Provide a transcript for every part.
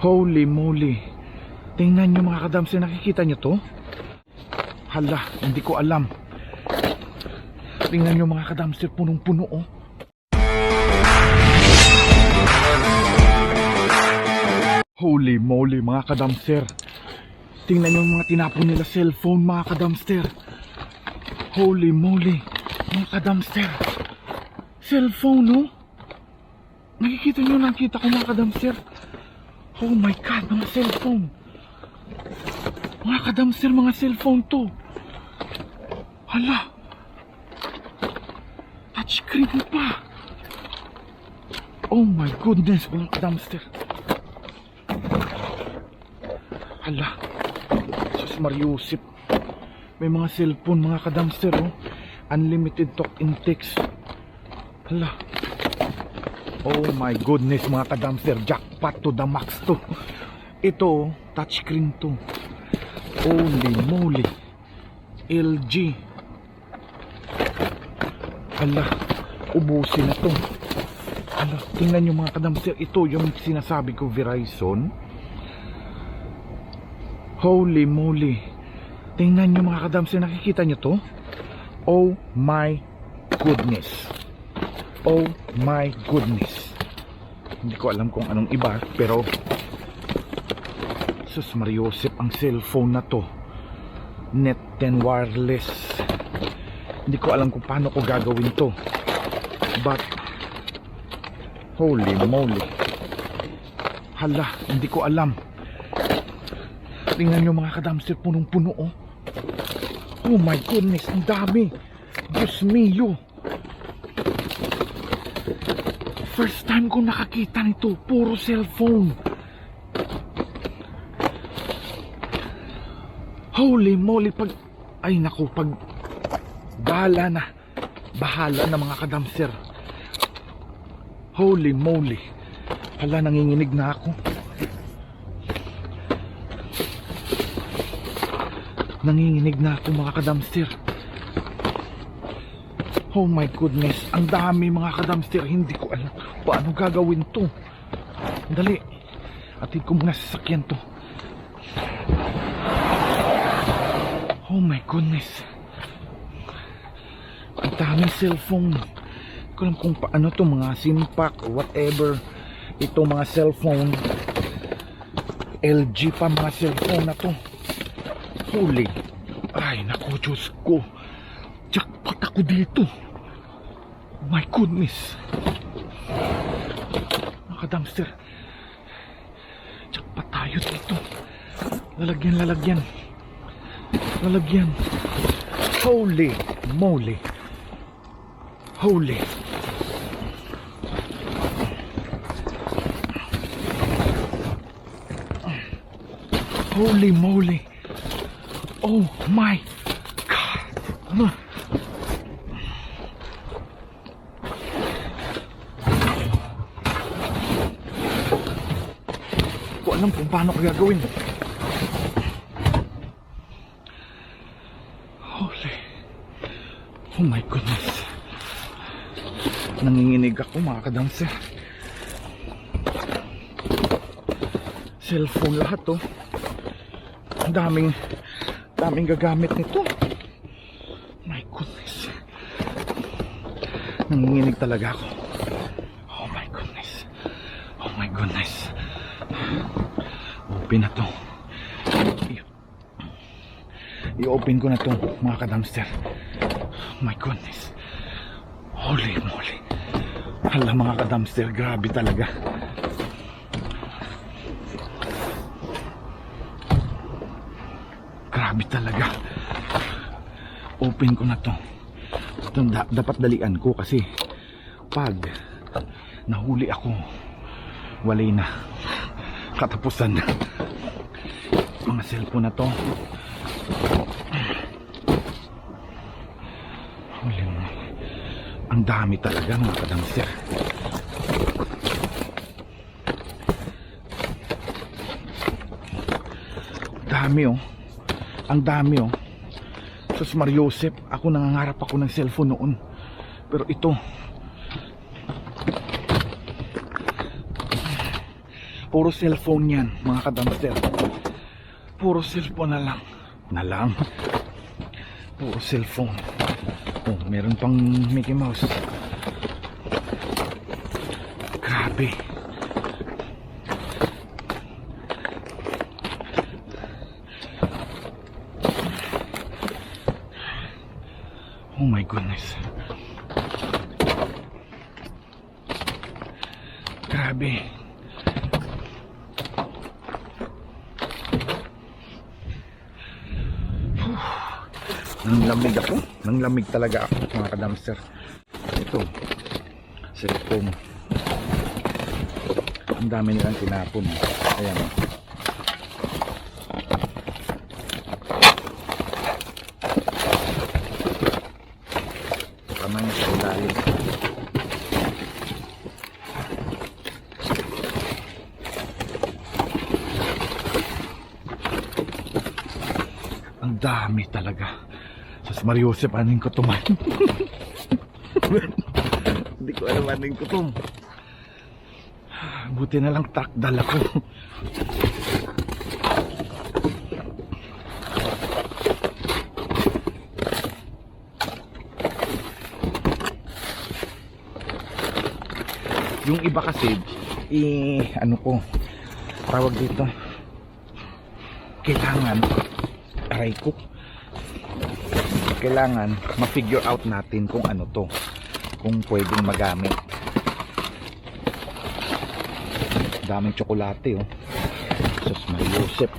Holy moly. Tingnan nyo mga kadamser, nakikita nyo to? Hala, hindi ko alam. Tingnan nyo mga kadamser, punong-puno oh. Holy moly mga kadamser. Tingnan nyo mga tinapon nila cellphone mga kadamster. Holy moly mga kadamster. Cellphone no? Nakikita nyo, nakita ko mga kadamster. Oh my god, mga cellphone. Mga kadamster, mga cellphone to. Hala, touchscreen pa. Oh my goodness mga kadamster. Hala, Sus Mariusip. May mga cellphone mga kadamster oh. Unlimited talk and text. Hala. Oh my goodness mga kadamster, jackpot to the max to. Ito touchscreen to. Holy moly. LG. Hala, ubusin na to. Hala, tingnan nyo mga kadamster, ito yung sinasabi ko, Verizon. Holy moly. Tingnan nyo mga kadamster, nakikita nyo to? Oh my goodness. Oh my goodness. Hindi ko alam kung anong iba, pero Sus Mariusip, ang cellphone na to, net 10 wireless. Hindi ko alam kung paano ko gagawin to, but holy moly. Hala, hindi ko alam. Tingnan nyo mga kadamster, punong-puno oh. Oh my goodness, ang dami. Diyos mio. First time ko nakakita nito, puro cellphone. Holy moly, pag ay naku, pag bahala na mga kadamser. Holy moly. Hala, nanginginig na ako. Nanginginig na ako mga kadamster. Oh my goodness, ang dami mga kadamster. Hindi ko alam paano gagawin to. Dali, atid ko muna sa sasakyan to. Oh my goodness, ang daming cellphone. Hindi ko alam kung paano to, mga SIM pack or whatever. Ito mga cellphone, LG pa mga cellphone na to. Holy, ay naku Diyos ko, jackpot ako dito. Oh my goodness, mga kadamster, jackpot tayo dito. Lalagyan. Holy moly. Holy. Holy moly. Oh my god. Ano? Ko alam kung paano ko gagawin. Holy. Oh my goodness. Nanginginig ako mga kadamser. Cellphone lahat to. Ang daming gagamit nito. My goodness. Nanginginig talaga ako. Oh my goodness. Oh my goodness. Open na to. I-open ko na to mga kadamster. Oh my goodness. Holy moly. Hala mga kadamster, grabe talaga. Grabe talaga. Open ko na to. Ito, dapat dalian ko kasi pag nahuli ako, walay na. Katapusan na. Mga cellphone na to. Holy moly. Ang dami talaga mga kadamster. Dami oh. Ang dami oh. Sus Mariusip, ako nangangarap ako ng cellphone noon. Pero ito, Puro cellphone yan, mga kadamster. Puro cellphone na lang. Puro cellphone. Oh, meron pang Mickey Mouse. Grabe. Oh my goodness. Grabe. Nang lamig ako. Nang lamig talaga ako, mga kadamster. Ito. Cellphone. Ang dami nilang tinapon. Ayan. Kamay na sa ilalim. Ang dami talaga. Sus Mariusep, aning kutuman. Hindi ko alam aning kutum. Buti na lang takdal ako. Yung iba kasi ano ko tawag dito, kailangan aray ko, kailangan ma-figure out natin kung ano to, kung pwedeng magamit. Daming tsokolate oh. Sus Mariusep.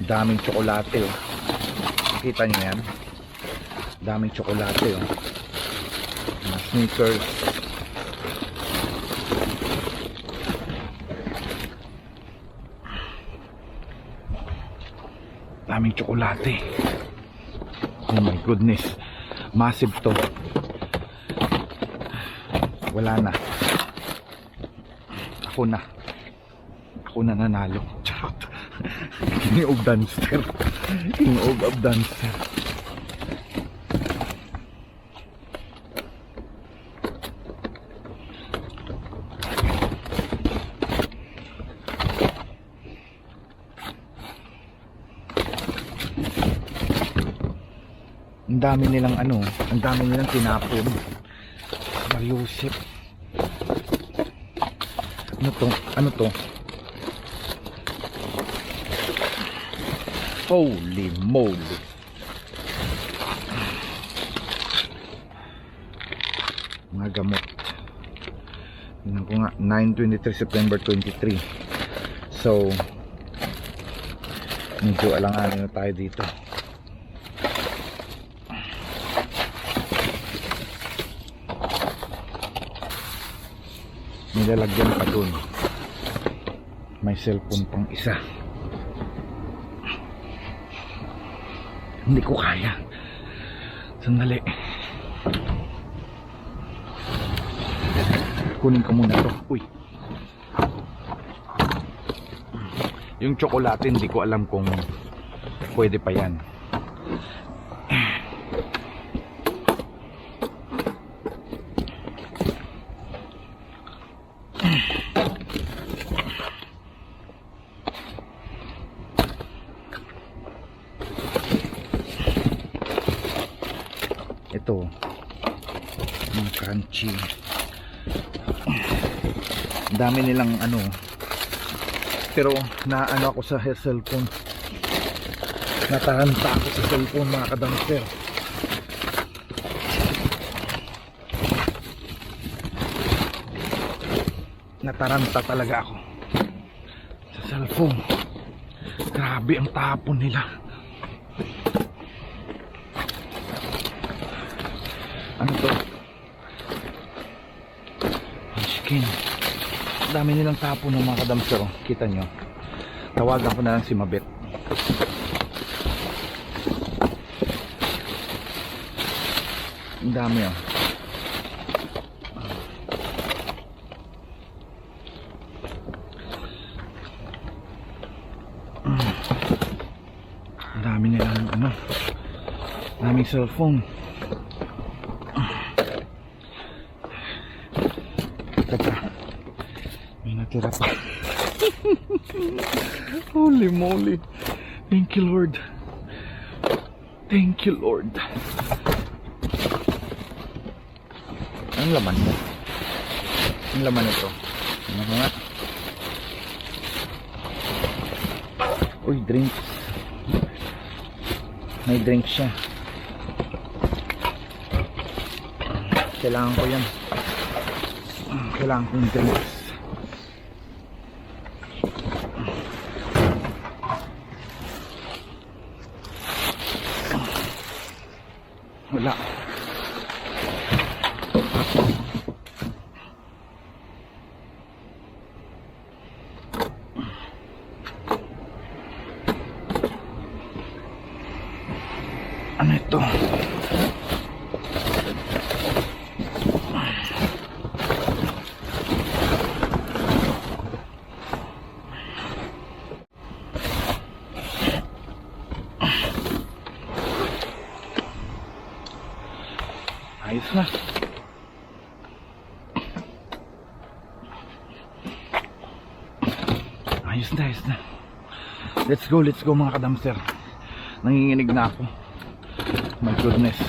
Daming tsokolate oh. Kita niyo yan? Daming tsokolate oh. Mga Snickers. Daming tsokolate. Oh my goodness. Massive to. Wala na. Ako na nanalo. Charot. King of Dancer. King of Dancer. Ang dami nilang ang dami nilang tinapon. Mariusep. Ano to? Holy moly. Mga gamot. Tingnan ko nga, 9/23 September 23. So, medyo alang-alang na tayo dito. Nilalagyan pa dun. May cellphone pang isa. Hindi ko kaya. Sandali. Kunin ko muna to. Uy. Yung tsokolate hindi ko alam kung pwede pa yan. Ito mga crunchy. Dami nilang pero ako sa cellphone, nataranta ako sa cellphone mga kadamster. Nataranta talaga ako sa cellphone. Grabe ang tapon nila. Ano to? Chicken. Dami nilang tapon ng mga kadamster. Kita nyo. Tawagan ko na lang si Mabet. Ang dami oh. Ang dami nilang daming cellphone. Teka. May natira pa. Holy moly. Thank you, Lord. Thank you, Lord. Ang laman mo? Ang laman nito? Ano nga? Uy, drinks. May drink siya. Kailangan ko yan. Kailangan kong drinks. Wala. Ano ito? Ayos na. Ayos na, ayos na. Let's go mga kadamster. Nanginginig na ako. My goodness.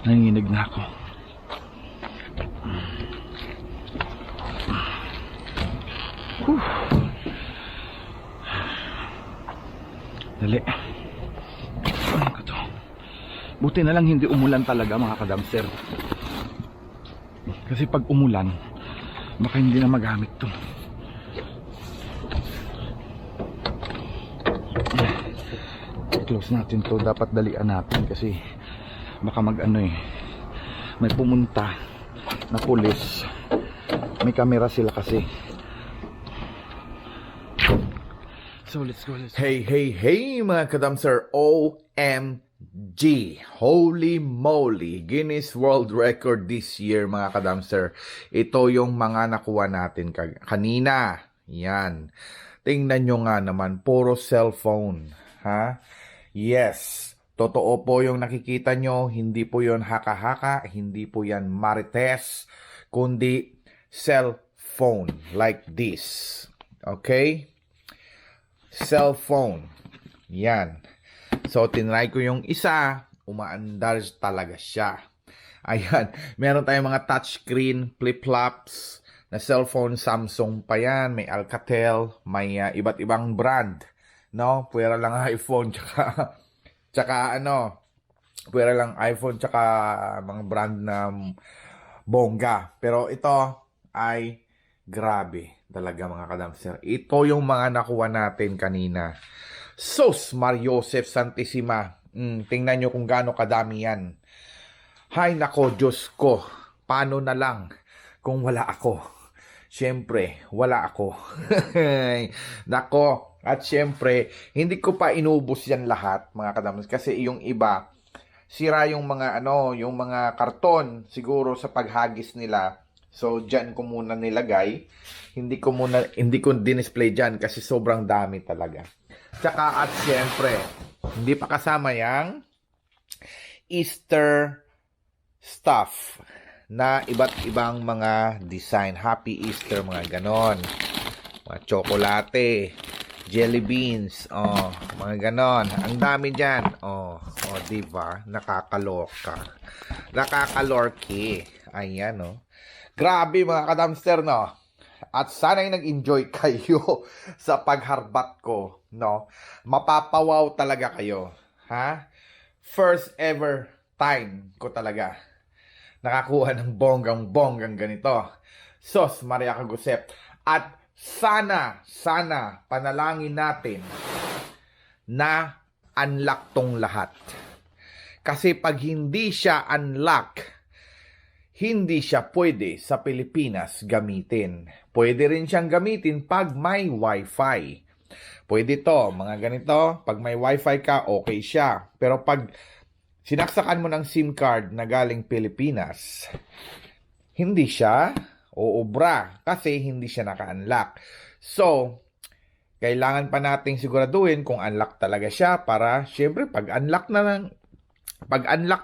Nanginginig na ako. Dali. Ano ka to? Buti na lang hindi umulan talaga mga kadamster. Kasi pag umulan, baka hindi na magamit to. I-close natin to. Dapat dalian natin kasi baka mag-ano eh. May pumunta na pulis. May camera sila kasi. So let's go. Hey mga kadamser, OMG, holy moly, Guinness World Record this year mga kadamser. Ito yung mga nakuha natin kanina. Yan. Tingnan nyo nga naman, puro cellphone. Ha? Yes. Totoo po yung nakikita nyo, hindi po yon haka-haka, hindi po yan marites, kundi cellphone like this. Okay? Cellphone. Yan. So, tinry ko yung isa. Umaandar talaga siya. Ayan. Meron tayong mga touchscreen, flip-flops na cellphone. Samsung pa yan. May Alcatel. May iba't ibang brand. No? Pwera lang iPhone. Tsaka pwera lang iPhone. Tsaka mga brand na bongga. Pero ito ay grabe. Talaga mga kadamser. Ito yung mga nakuha natin kanina. Sus, Mariosep Santissima. Tingnan nyo kung gaano kadami yan. Hay nako, Diyos ko. Paano na lang kung wala ako? Siyempre, wala ako. Nako. At siyempre, hindi ko pa inubos yan lahat, mga kadamser. Kasi yung iba, sira yung mga yung mga karton siguro sa paghagis nila. So, dyan ko muna nilagay. Hindi ko din-display dyan kasi sobrang dami talaga. Tsaka at syempre, hindi pa kasama yung Easter stuff na iba't ibang mga design. Happy Easter, mga ganon. Mga tsokolate, jelly beans, mga ganon. Ang dami dyan. Diba? Nakakaloka. Nakakalorky. Ayan, Grabe mga kadamster, no? At sana'y nag-enjoy kayo sa pagharbat ko, no? Mapapawaw talaga kayo, ha? First ever time ko talaga nakakuha ng bonggang ganito. Sos, Maria Kagusep. At sana panalangin natin na unlock tong lahat. Kasi pag hindi siya unlock, hindi siya pwede sa Pilipinas gamitin. Pwede rin siyang gamitin pag may Wi-Fi. Pwede to, mga ganito. Pag may Wi-Fi ka, okay siya. Pero pag sinaksakan mo ng SIM card na galing Pilipinas, hindi siya uubra kasi hindi siya naka-unlock. So, kailangan pa nating siguraduhin kung unlock talaga siya para syempre pag unlock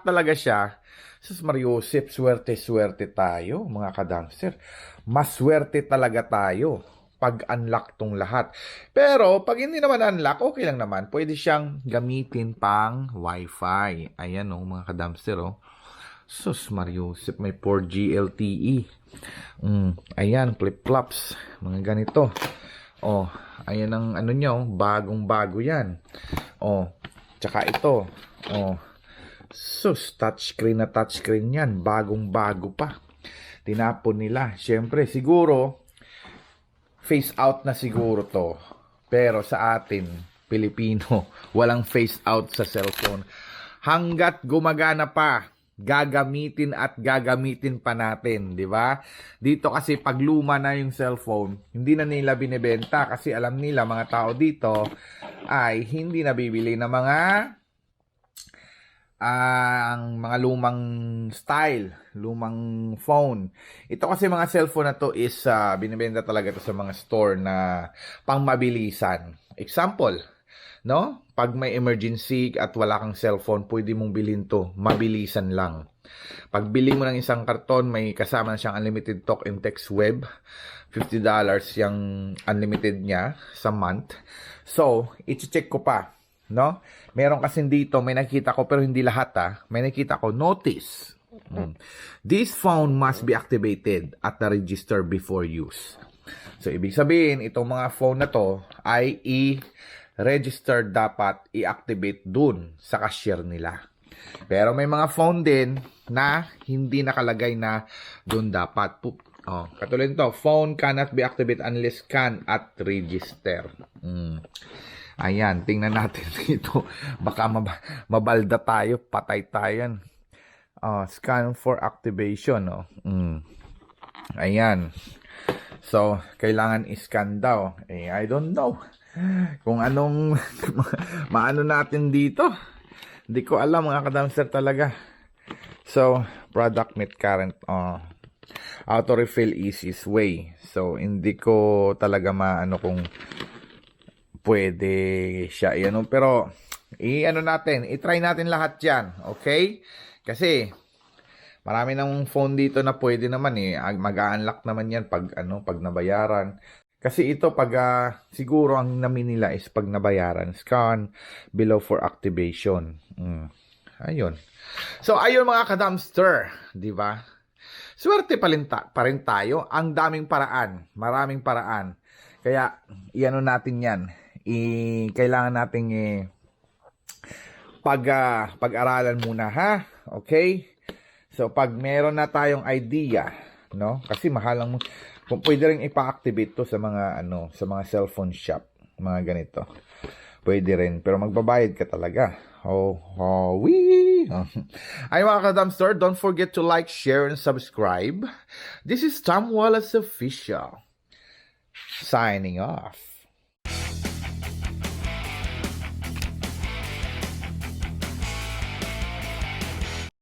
talaga siya, sus Mariusip, swerte-swerte tayo mga ka-dumpster. Maswerte talaga tayo pag unlock tong lahat. Pero pag hindi naman unlock, okay lang naman. Pwede siyang gamitin pang Wi-Fi. Ayan oh, mga ka-dumpster oh. Sus Mariusip, may 4G LTE. Ayan, flip-flops. Mga ganito. Oh, ayan ang ano niya, oh, bagong-bago yan. Oh, tsaka ito. Oh, sus, touchscreen na touchscreen yan. Bagong-bago pa. Tinapon nila. Siyempre, siguro, face out na siguro to. Pero sa atin, Pilipino, walang face out sa cellphone. Hanggat gumagana pa, gagamitin at gagamitin pa natin, di ba? Dito kasi pag luma na yung cellphone, hindi na nila binebenta kasi alam nila mga tao dito ay hindi nabibili ng ang mga lumang style, lumang phone. Ito kasi mga cellphone na to is binibenta talaga to sa mga store na pangmabilisan. Example, no? Pag may emergency at wala kang cellphone, pwede mong bilhin to. Mabilisan lang. Pag bili mo ng isang karton, may kasama na siyang unlimited talk and text web. $50 yung unlimited niya sa month. So, i-check ko pa. No? Meron kasi dito, may nakita ko, pero hindi lahat may nakita ko, notice. This phone must be activated at the register before use. So, ibig sabihin, itong mga phone na to ay register dapat i-activate dun sa cashier nila. Pero may mga phone din na hindi nakalagay na dun dapat. Katulad nito, phone cannot be activated unless scanned at register. Ayan, tingnan natin dito. Baka mabalda tayo, patay tayo. Scan for activation. Ayan. So, kailangan i-scan daw. I don't know kung anong maano natin dito. Hindi ko alam mga ka-dumpster talaga. So, product meet current auto refill easiest way. So, hindi ko talaga maano kung pwede siya. Pero, i-try natin lahat yan. Okay? Kasi, marami ng phone dito na pwede naman mag-unlock naman yan pag nabayaran. Kasi ito pag siguro ang namin nila is pag nabayaran, scan below for activation. Ayun. So ayun mga ka-dumpster, di ba? Swerte pa rin tayo. Ang daming paraan, maraming paraan. Kaya iano natin 'yan. Kailangan nating pag-aralan muna ha. Okay? So pag meron na tayong idea, no? Kasi mahal lang kung pwede rin ipa-activate to sa mga sa mga cellphone shop, mga ganito. Pwede rin, pero magbabayad ka talaga. Ay mga ka-dumpster, don't forget to like, share, and subscribe. This is Tom Wallace Official. Signing off.